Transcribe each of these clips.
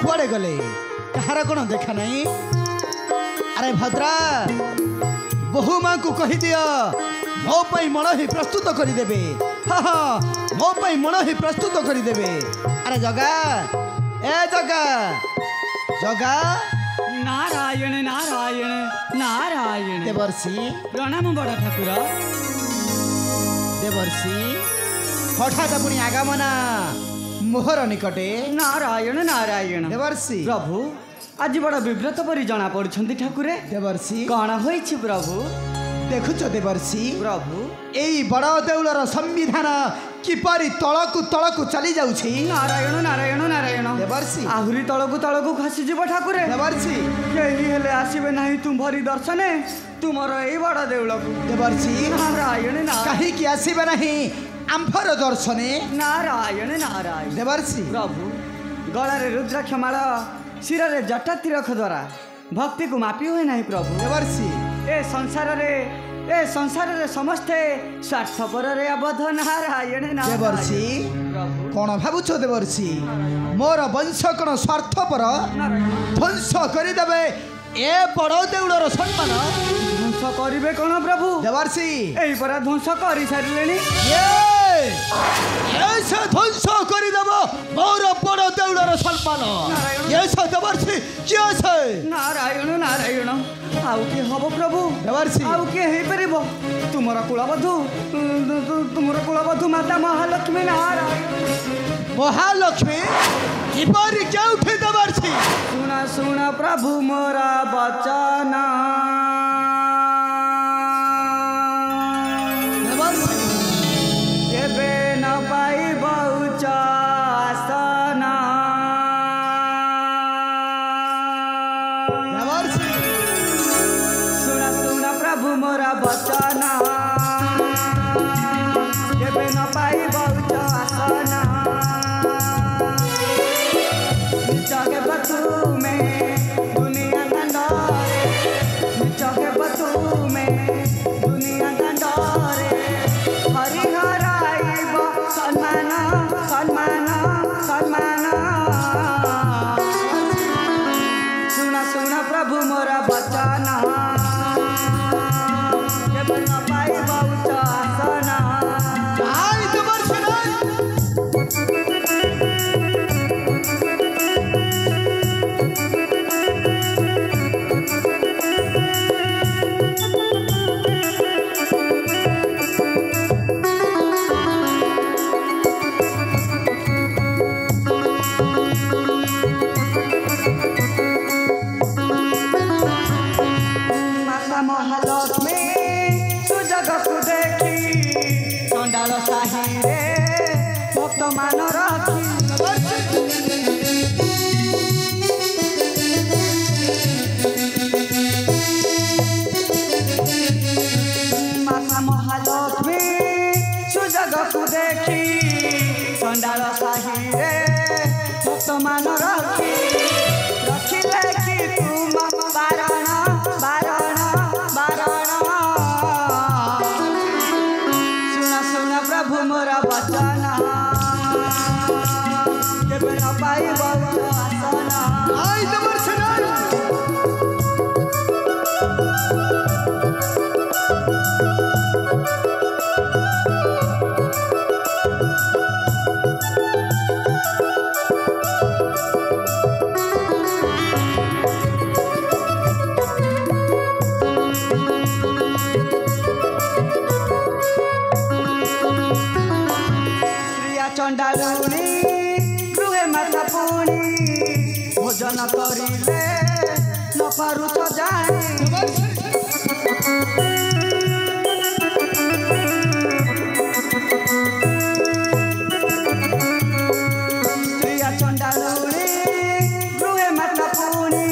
कुआड़े गले कहार कौन देखा नहीं अरे भद्रा बहु माँ को कही दिया मो पाई मन ही प्रस्तुत करदेवे हाँ हाँ मो पाई मन ही प्रस्तुत करदेवे अरे जगा ए जगा जगा नारायण नारायण नारायण देवर्षि प्रणाम बड़ ठाकुर देवर्षि हठात पुणी आगमना मोहर निकटे नारायण नारायण देवर्षि प्रभु आज बड़ विव्रत परी जना पड़ुछंती ठाकुरे देवर्षि कौन होइछि प्रभु देखुच देवर्षि प्रभु एई बड़ देउलर संविधान किपरि तळकु चली जाउछि नारायण नारायण नारायण देवर्षि आहुरी तळकु खसी जीव ठाकुरे देवर्षि केही हेले आसीबे नाही तुम भरी दर्शने तुमर एई बड़ देउलकु देवर्षि नारायण नारायण काहे कि आसीबे नाही आंफर दर्शने नारायण नारायण देवर्षि प्रभु गलारे रुद्राक्षमाळ शिरे जटा तिरख द्वारा भक्ति को मापी हुए नहीं प्रभु देवर्षि ए संसार रे समस्ते स्वार्थपर रे आबद्ध नारायण देवर्षि प्रभु कौन भावुछ देवर्षि मोर वंश कौन स्वार्थपर ध्वंस करदेवे ए बड़ देउलर सम्मान ध्वंस करिवे कौन प्रभु देवर्षि एई परा ध्वंस करि सारिलेनी ऐसे ध्वंस करदेव मोर बड़ देउलर सम्मान ऐसे देवर्षि किए से नारायण नारायण आउ के हबो प्रभु देवर्षि आउ के हे परिबो तुमरा कुलबधु माता महालक्ष्मी नारायण महालक्ष्मी किपरि केउठे देवर्षि सुना प्रभु मोरा बचन केबे न पाइब उच्च आसन देवर्षि सुना प्रभु मोरा बचन केबे न पाइब उच्च आसन जगे बतू में दुनिया गंडरे जगे बतू में दुनिया गंडरे हरिहराइब सम्मान सम्मान सम्मान सुना प्रभु मोरा बचन केबे न पाइब उच्च आसन आई देवर्षि माता महालक्ष्मी सुजग को देखी चंडाल साही रे भक्त मान रखी माता महालक्ष्मी सुजग को देखी चंडाल साही रे भक्त मान रखी रखिले कि तुम बारण बारण बारण सुना प्रभु मोरा बचन केबे न पाइब आसन आई देवर्षि श्रिया चंडालुनी गृहे माता पुणी भोजन करिले न पारुछ जानी श्रिया चंडालुनी गृहे माता पुणी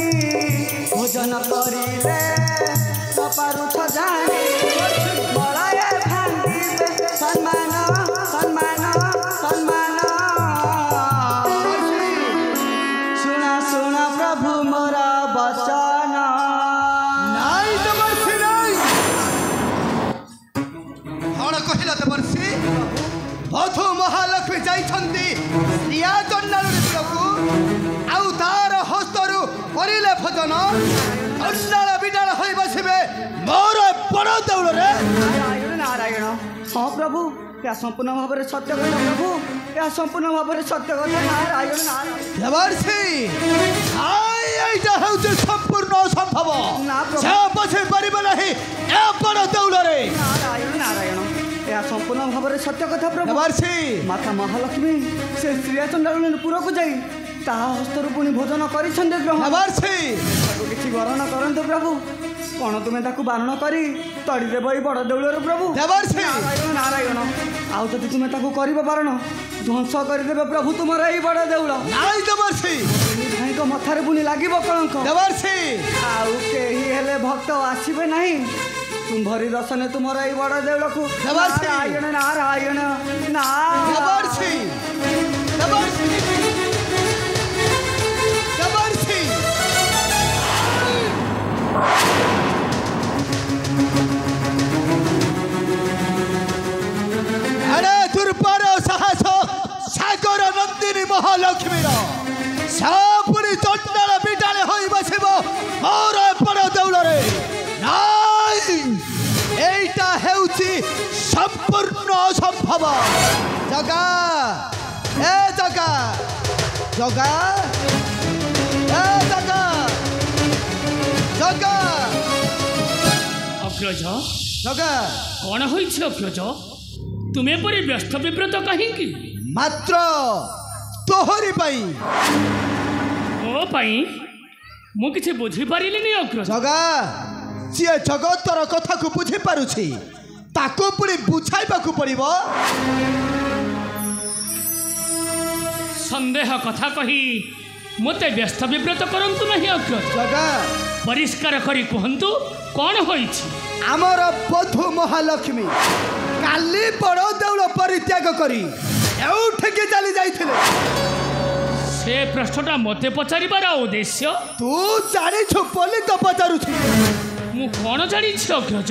भोजन करिले न पारुछ जानी बड़ाए भांगिबे सम्मान सम्मान सम्मान सुना प्रभु मोरा बचन नाई देवर्षि नाई कौन कहला देवर्षि बधु महालक्ष्मी जाइछन्ति रिया चंडाल को आउ ता ଭଜନ ଚଣ୍ଡାଳ ବିଡାଳ ହୋଇ ବସିବେ ମୋର ବଡ଼ ଦେଉଳରେ। ନାରାୟଣ ନାରାୟଣ। ହଁ ପ୍ରଭୁ, ଏହା ସମ୍ପୂର୍ଣ୍ଣ ଭାବରେ ସତ୍ୟ କଥା ପ୍ରଭୁ, ଏହା ସମ୍ପୂର୍ଣ୍ଣ ଭାବରେ ସତ୍ୟ କଥା। ନାରାୟଣ ନାରାୟଣ। ଦେବର୍ଷି ଏଇଟା ହେଉଛି ସମ୍ପୂର୍ଣ୍ଣ ଅସମ୍ଭବ। ନା ପ୍ରଭୁ। ସେ ବସି ପାରିବ ନାହିଁ ଏ ବଡ଼ ଦେଉଳରେ। ନାରାୟଣ ନାରାୟଣ, ଏହା ସମ୍ପୂର୍ଣ୍ଣ ଭାବରେ ସତ୍ୟ କଥା ପ୍ରଭୁ। ଦେବର୍ଷି ମାତା ମହାଲକ୍ଷ୍ମୀ ସେ ଶ୍ରୀୟା ଚଣ୍ଡାଳପୁରକୁ ଯାଇ ତାହା ହସ୍ତରୁ ପୁଣି ଭୋଜନ କରିଛନ୍ତି ଗ୍ରହଣ। ଦେବର୍ଷି ତାକୁ କିଛି ବର୍ଣ୍ଣନା କରନ୍ତୁ ପ୍ରଭୁ। କ'ଣ ତୁମେ ତାକୁ ବାରଣ କରି ତଡ଼ିଦେବ ଏଇ ବଡ଼ ଦେଉଳରୁ ପ୍ରଭୁ? ଦେବର୍ଷି ନାରାୟଣ ନାରାୟଣ। ଆଉ ଯଦି ତୁମେ ତାକୁ କରିବ ବାରଣ, ଧ୍ୱଂସ କରିଦେବେ ପ୍ରଭୁ ତୁମର ଏଇ ବଡ଼ ଦେଉଳ। ନାଇଁ ଦେବର୍ଷି। ଭାଇଙ୍କ ମଥାରେ ପୁଣି ଲାଗିବ କଳଙ୍କ। ଦେବର୍ଷି ଆଉ କେହି ହେଲେ ଭକ୍ତ ଆସିବେ ନାହିଁ ତୁମ୍ଭରି ଦର୍ଶନେ ତୁମର ଏଇ ବଡ଼ ଦେଉଳକୁ। ଦେବର୍ଷି। ନାରାୟଣ ନାରାୟଣ ଦେବର୍ଷି ଦେବର୍ଷି ଦେବର୍ଷି ଆରେ ଦୁର୍ବାର ସାହସ ସାଗର ନନ୍ଦିନୀ ମହାଲକ୍ଷ୍ମୀର ସବୁରି ଚଣ୍ଡାଳ ବିଡାଳ ହୋଇ ବସିବ ମୋର ବଡ଼ ଦେଉଳରେ। ନାଇଁ, ଏଇଟା ହେଉଛି ସମ୍ପୂର୍ଣ୍ଣ ଅସମ୍ଭବ। ଜଗା ଏ ଜଗା ଜଗା ଏ ଜଗା ଜଗା ଅଗ୍ରଜ, ଜଗା କ'ଣ ହୋଇଛି ଅଗ୍ରଜ? ତୁମେ ପରି ବ୍ୟସ୍ତ ବିବ୍ରତ କାହିଁକି? ମାତ୍ର ତୋହରି ପାଇଁ। ମୋ ପାଇଁ? ମୁଁ କିଛି ବୁଝିପାରିଲିନି ଅଗ୍ରଜ। ଜଗା ଯିଏ ଜଗତର କଥାକୁ ବୁଝିପାରୁଛି ତାକୁ ପୁଣି ବୁଝାଇବାକୁ ପଡ଼ିବ। ସନ୍ଦେହ କଥା କହି ମୋତେ ବ୍ୟସ୍ତ ବିବ୍ରତ କରନ୍ତୁ ନାହିଁ ଅଗ୍ରଜ। ଜଗା ପରିଷ୍କାର କରି କୁହନ୍ତୁ କ'ଣ ହୋଇଛି? ଆମର ବଧୂ ମହାଲକ୍ଷ୍ମୀ କାଲି ବଡ଼ ଦେଉଳ ପରିତ୍ୟାଗ କରି ଏଉଠିକି ଚାଲି ଯାଇଥିଲେ। ସେ ପ୍ରଶ୍ନଟା ମୋତେ ପଚାରିବାର ଉଦ୍ଦେଶ୍ୟ? ତୁ ଜାଣିଛୁ ବୋଲି ତ ପଚାରୁଛୁ। ମୁଁ କ'ଣ ଜାଣିଛି ଅଗ୍ରଜ?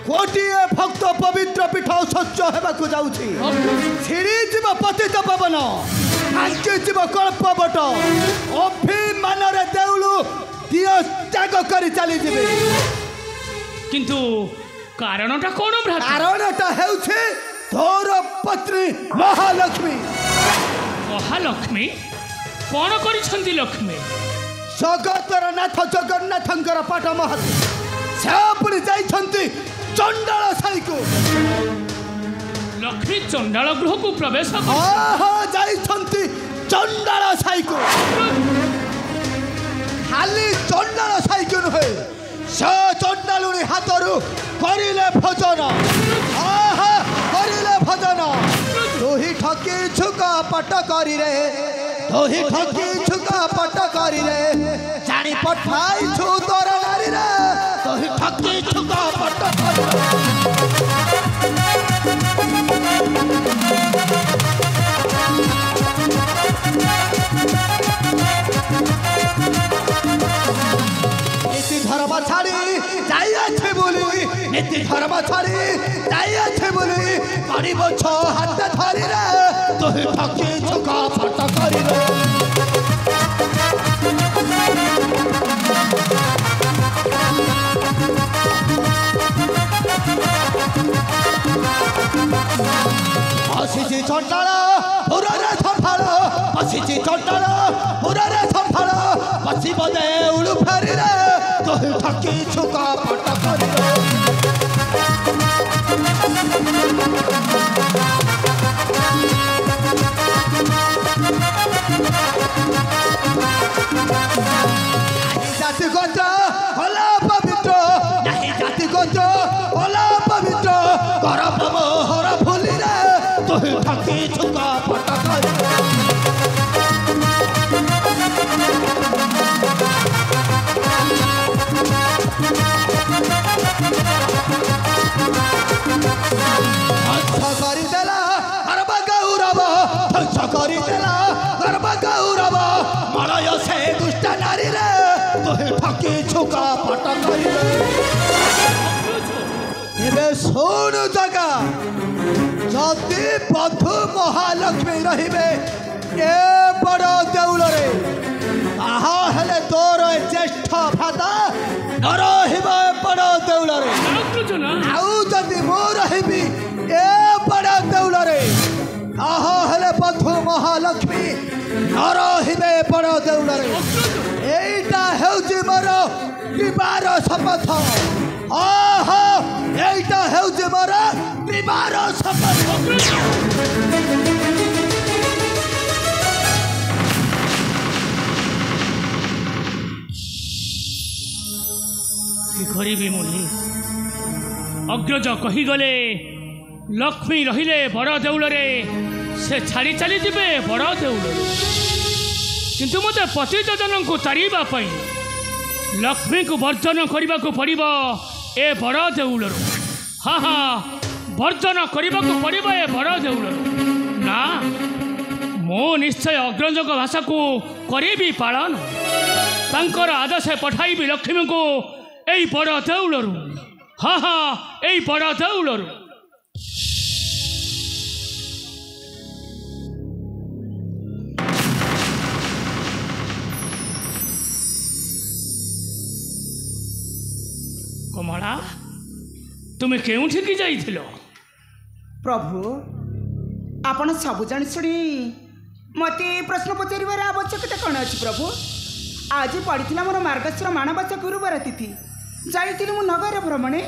ଗୋଟିଏ ଭକ୍ତ ପବିତ୍ର ପୀଠ ସ୍ୱଚ୍ଛ ହେବାକୁ ଯାଉଛି। ଛିଡ଼ିଯିବ ପତିତ ପବନ, ଭାଙ୍ଗିଯିବ କଳ୍ପବଟ, ଅଭିମାନରେ ଦେଉଳୁ ଦିଅ ତ୍ୟାଗ କରି ଚାଲିଯିବେ। କିନ୍ତୁ କାରଣଟା କ'ଣ ଭ୍ରାତା? କାରଣଟା ହେଉଛି ତୋର ପତ୍ନୀ ମହାଲକ୍ଷ୍ମୀ। ମହାଲକ୍ଷ୍ମୀ କ'ଣ କରିଛନ୍ତି ଲକ୍ଷ୍ମୀ? ଜଗତର ନାଥ ଜଗନ୍ନାଥଙ୍କର ପାଠ ମହାନ୍ତି ସେ ପୁଣି ଯାଇଛନ୍ତି ଚଣ୍ଡାଳ ସାହିକୁ। ଲକ୍ଷ୍ମୀ ଚଣ୍ଡାଳ ଗୃହକୁ ପ୍ରବେଶ ଯାଇଛନ୍ତି ଚଣ୍ଡାଳ ସାହିକୁ। ଖାଲି ଚଣ୍ଡାଳ ସାହିକୁ ନୁହେଁ, ସେ ଚଣ୍ଡାଳୁଣୀ ହାତରୁ କରିଲେ ଭଜନ। କରିଲେ ଭଜନ। ତୁହି ଠକି ଛୁକ ପଟ କରିରେ, ତୁହି ଠକି ଛୁକ ପଟ କରିରେ, ଜାଣି ପଠାଇଛୁ ତୋର ନାରୀରେ, ତୁହି ଠକି ଛୁକ ପଟ କରିରେ। নীতি ধর্ম ছাড়ি যাইয়াছে বলি, নীতি ধর্ম ছাড়ি যাইয়াছে বলি, করিব ছ হাত ধরিরে, তুই ঠকি ছুক ফট করিরে। বসিছি চণ্ডাଳ পুରରେ ସମ୍ଭାଳ, ବସିଛି ଚଣ୍ଡାଳ ପୁରରେ ସମ୍ଭାଳ, ବସିବ ଦେଉଳୁ ଫେରିରେ, ତୁହି ଠକି ଛୁକ ପଟ କରିରେ। ଜାତି ଗୋତ୍ର କଲା ପବିତ୍ର, ନାହିଁ ଜାତି ଗୋତ୍ର କଲା ପବିତ୍ର, କରବ ମୋହର ଭୁଲିରେ, ତୁହି ଠକି ଛୁକ ପଟ କରିରେ। କରିଦେଲା ଗର୍ବ ଗୌରବ, ଧ୍ୱଂସ କରିଦେଲା ଗର୍ବ ଗୌରବ, ମଳୟ ସେ ଦୁଷ୍ଟ ନାରୀରେ, ତୁହି ଠକି ଛୁକ ପଟ କରିରେ। ଏବେ ଶୁଣୁ ଜଗା, ଯଦି ବଧୂ ମହାଲକ୍ଷ୍ମୀ ରହିବେ ଏ ବଡ଼ ଦେଉଳରେ, ତାହା ହେଲେ ତୋର ଏ ଜ୍ୟେଷ୍ଠ ଭ୍ରାତା ନ ରହିବ ଏ ବଡ଼ ଦେଉଳରେ। ଆଉ ଯଦି ମୁଁ ରହିବି ଏ ବଡ଼ ଦେଉଳରେ ତାହା ହେଲେ ବଧୁ ମହାଲକ୍ଷ୍ମୀ ନ ରହିବେ ଏ ବଡ଼ ଦେଉଳରେ। ଏଇଟା ହେଉଛି ମୋର ବିବାହର ଶପଥ। এইটা হেউছে মোর বিবাহর শপথ। কি করিবি মুহি? অগ্রজ কহিগলে লক্ষ্মী রহিলে বড় দেউলরে সে ছাড়ি চালি যাবে বড় দেউলরে। কিন্তু মতে পতিতজনଙ୍କୁ তাড়িবা পাই লক্ষ্মীକୁ ବର୍ଜନ କରିବାକୁ ପଡ଼ିବ ଏ ବଡ଼ ଦେଉଳରୁ। ହଁ ବର୍ଜନ କରିବାକୁ ପଡ଼ିବ ଏ ବଡ଼ ଦେଉଳରୁ। ନା ମୁଁ ନିଶ୍ଚୟ ଅଗ୍ରଜଙ୍କ ଭାଷାକୁ କରିବି ପାଳନ। ତାଙ୍କର ଆଦେଶ ପଠାଇବି ଲକ୍ଷ୍ମୀଙ୍କୁ ଏଇ ବଡ଼ ଦେଉଳରୁ। ଏଇ ବଡ଼ ଦେଉଳରୁ। कमला तुम्हें केउठिकी जाइथिलो? प्रभु आपण सब जानी शुणी मते प्रश्न पचार आवश्यकता कौन अच्छी? प्रभु आज पड़ी मोर मार्गशीर माणवस गुरुवार तिथि जाइथिली मु नगर भ्रमणे।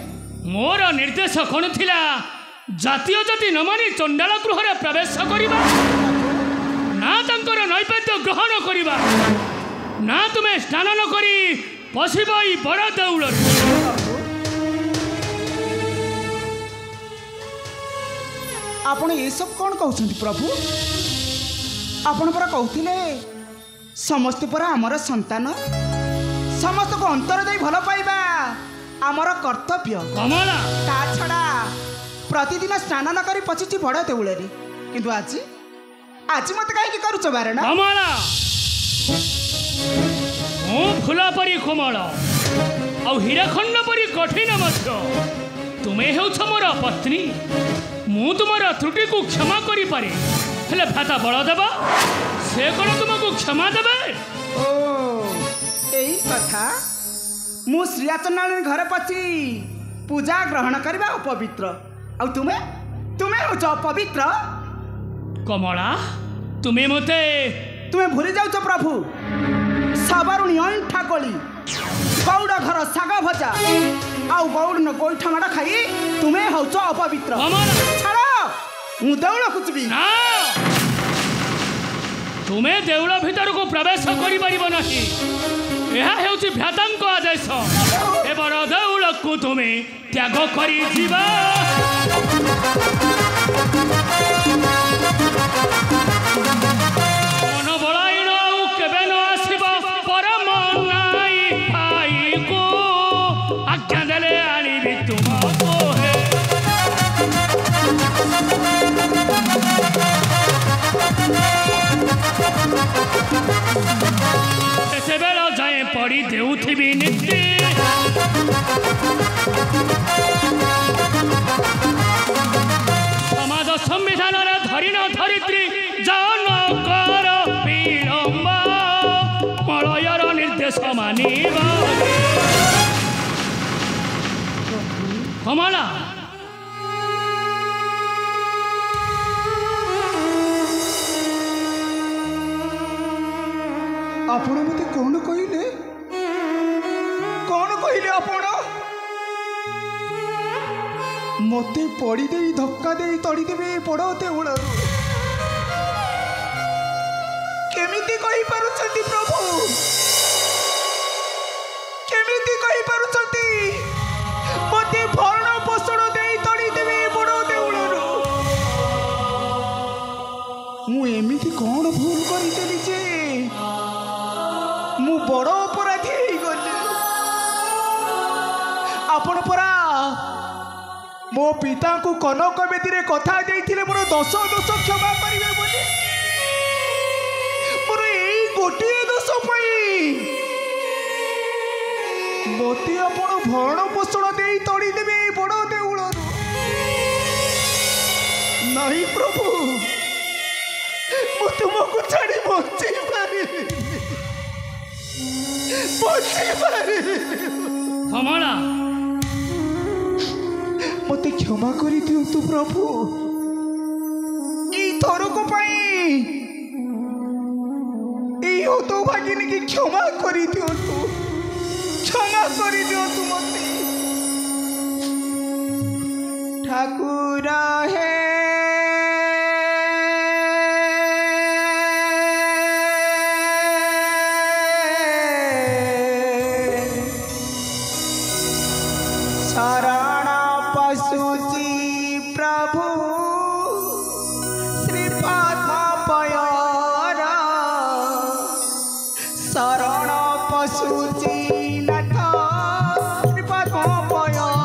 मोर निर्देश कौन थिला? जातीय जाति न मानी चंडाल गृह प्रवेश करिबा ना तांकर नैवेद्य ग्रहण करिबा ना तुम्हें स्नान न करी पशिब ई बड़ देउल। आपण ये सब कौन कहते प्रभु? आपण परा कहते समस्त परा आमर संतान समस्त को अंतर दे भल पाइबा आमर कर्तव्य। कमला ता छड़ा प्रतिदिन स्नान न करी पचिची बड़ देउल किंतु आज आज मत कहीं करूच बारण? कमला मो फुला परी कोमल आ हीराखंड परी कठिन मध्य तुम्हें हेउछ मोर पत्नी। मु तुमर त्रुटि को क्षमा करि पारे हेले भाता बलदेव से कौन तुमको क्षमा देवे? ओ यही कथा मु श्रीयाचनारायण घर पची पूजा ग्रहण करबा अपवित्र आ तुम्हें तुम्हें हो अपवित्र। कमला तुम्हें मते तुम्हें भूली जाउछ प्रभु सबरुणी अंठा कोली गौड़ घर साग भजा आउ गौड़ न गोइठा माड़ खाई तुम्हें होउछ अपवित्र। छाड़ मु देउल कुचबी ना तुम्हें देउल भीतर को प्रवेश करि परिबो नाही। एहा हेउछि भ्रातांक आदेश। ए बड़ देउल को तुम्हें त्याग करि जीवा। मन बळाइन केबे न आसीबो परम नाई भाई को आज्ञा देले आनिबि तुमको हे। से बेला जाए पड़ी देउथिबि नित्य समाज संविधान धरी न धरित्री जान कर विलम्ब मलयर निर्देश मानिबा। कमला आपण मते कौन कहले आपण मते पड़ी दे धक्का दे तड़ी देवे बड़ देउल केमिति कहि पारुछंती प्रभु? केमिति कहि पारुछंती मते भरण पोषण दे तड़ी देवे बड़ देउल? मु एमिति कौन भूल करि देली जे मु बड़ अपराधी हो गली? आपण परा मो पिता को कनक बेदी रे कथा देइथिले मोर दोष क्षमा करिवे बोली मोर एई गोटे दोष पई मोती आपण भरण पोषण देई तड़ी देबे बड़ देउल? नहीं प्रभु मु तुमको छाड़ी बंची पारिबिनी। कमला मत क्षमा कर दिंतु प्रभु थरक तो भागिनी की क्षमा कर दिंतु मत ठाकुर है शरण पशुची प्रभु श्रीपाद पयर शरण पशुची नाथ श्रीपाद पयर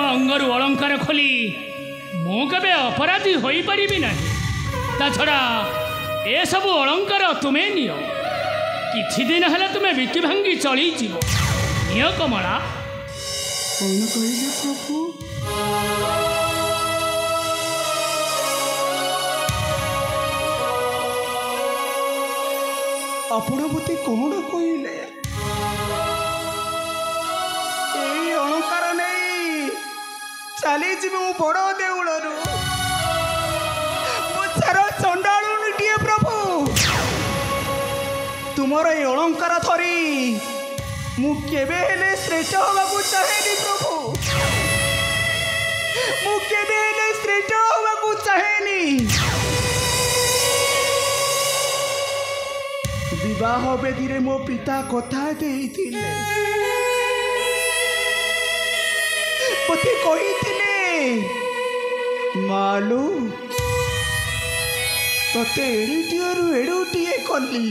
अंगरू अलंकार खोली मु केबे अपराधी होई परिबि नाही। ता छड़ा ए सब अलंकार तुम्हें नियो, किछि दिन हला तुम्हें बिकी भांगी चली जीव। नियो कमला। कौन कहले प्रभु? आपण मते कौन कहले? ए अलंकार नहीं चली जीव बड़ देउल चंडालुनिटे प्रभु। तुमर ये अलंकार थरी मु केबे हेले श्रेष्ठ होबाकू चाहेनी प्रभु। मु केबे हेले श्रेष्ठ होबाकू चाहेनी। विवाह बेदी मो पिता कथा देइथिले, पति कहिथिले मालू तते एडिटियरु एडुटिए कली।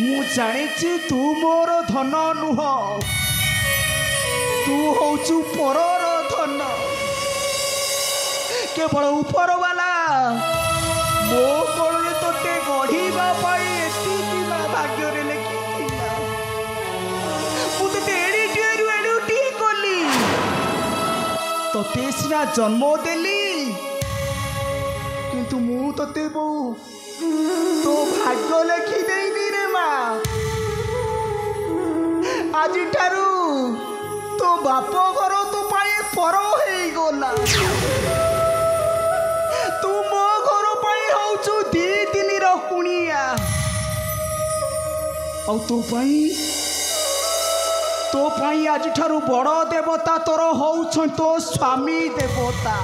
मु जानिछि तू मोर धन नुह, तू होचु परर धन। केवल ऊपर वाला मो कोले तोते गढ़ीबा पाई एतिकी भाग्य रे लिखिथिला। मु तते एडिटियरु एडुटिए कली, तते सिना जन्म देली, किंतु मु तते बहु तो भाग्य लेखि देइनी रे माँ। आज ठारू तो बाप घर तो पाए पर हेई गला। तू मो घर पाए होचु दी दिन रो कुनिया। औ तो पाई आज ठारू बड़ देवता तोर होउछ तो स्वामी देवता।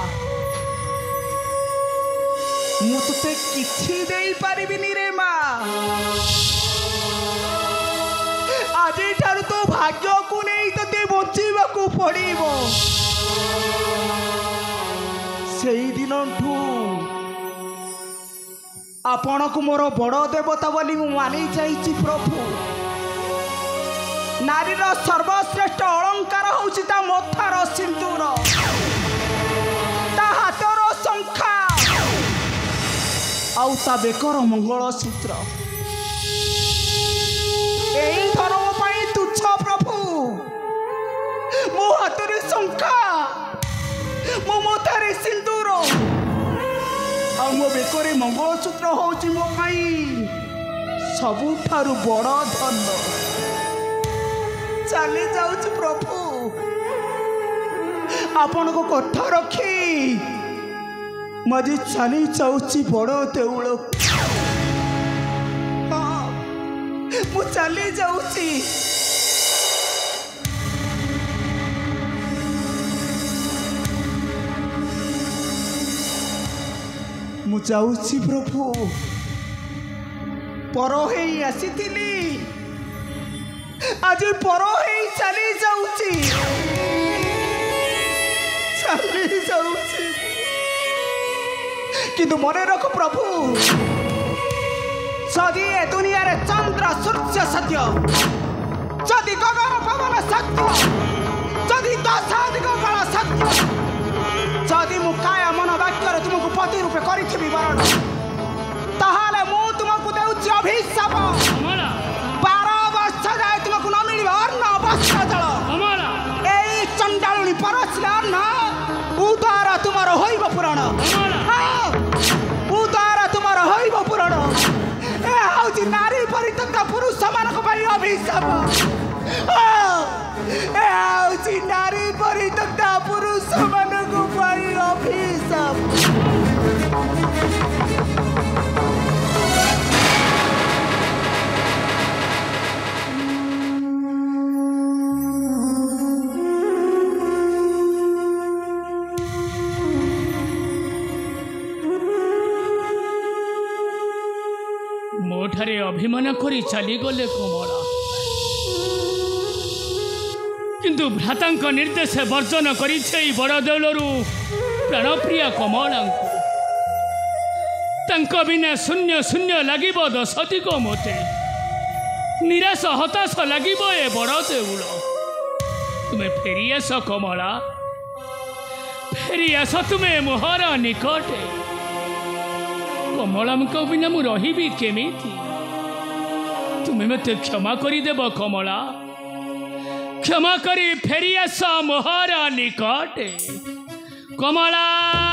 मु तुते किछि देई पारिबिनी रे माँ। आज ठारू तो भाग्य को नहीं तते बचिबाकू पड़िबो। सेई दिनठू आपण को मोर बड़ देवता बोली मु मानि जाइछि प्रभु। नारीर सर्वश्रेष्ठ अलंकार होउछि ता मथार सिंदूर, ता हातर शंखा, आउ ता बेकर मंगल सूत्र। एई धर्म पाई तुच्छ प्रभु। मो हातरे शंखा, मो मथारे सिंदूर, आ मो बेकरे मंगल सूत्र होउछि मो पाई सबुठारु बड़ धन। चली जाउछु प्रभु, आपण को कथा रखी मजी चली जाउछि बड़ देउल। हाँ मु चली जाउछि। मु जाउछि प्रभु। पर हेई आसीथिली, आज पर हेई चली जाउछि। चली जाउछि किंतु मने रख प्रभु, जदि ए दुनिया रे चंद्र सूर्य सत्य, जदि गगन पवन सत्य, जदि दशाधिक काल सत्य, जदि मु काय मन वाक्य तुमको पति रूपे करिथिबि वरण, ताहाले मु तुमको देउछि अभिशाप। 12 वर्ष जाए तुमको न मिलिबा अन्न वस्त्र जल। एई चंडालुनी परसिला अन्न उदार तुमार होइब पुराण। उदार तुमार होइब पुराण। ए हउछि नारी परित्यक्ता पुरुष मानक पई अभिशाप। ए हउछि नारी परित्यक्ता पुरुष मानक पई अभिशाप। मोठारे अभिमान करी चलीगले कमला, किंतु भ्रातांक निर्देश वर्जन करिछे बड़ देउलरू प्राणप्रिया कमला। तांको बिना शून्य शून्य लागिबो दशदिग मते, निराश हताश लागिबो ए बड़ देउल। तुम्हें फेरी आस कमला, फेरी आस तुम्हें मोहर निकटे। कमला बिना मु रही केमिति? तुम्हें मत क्षमा करदेव कमला, क्षमा करी फेरी आस मोहर निकटे। कमला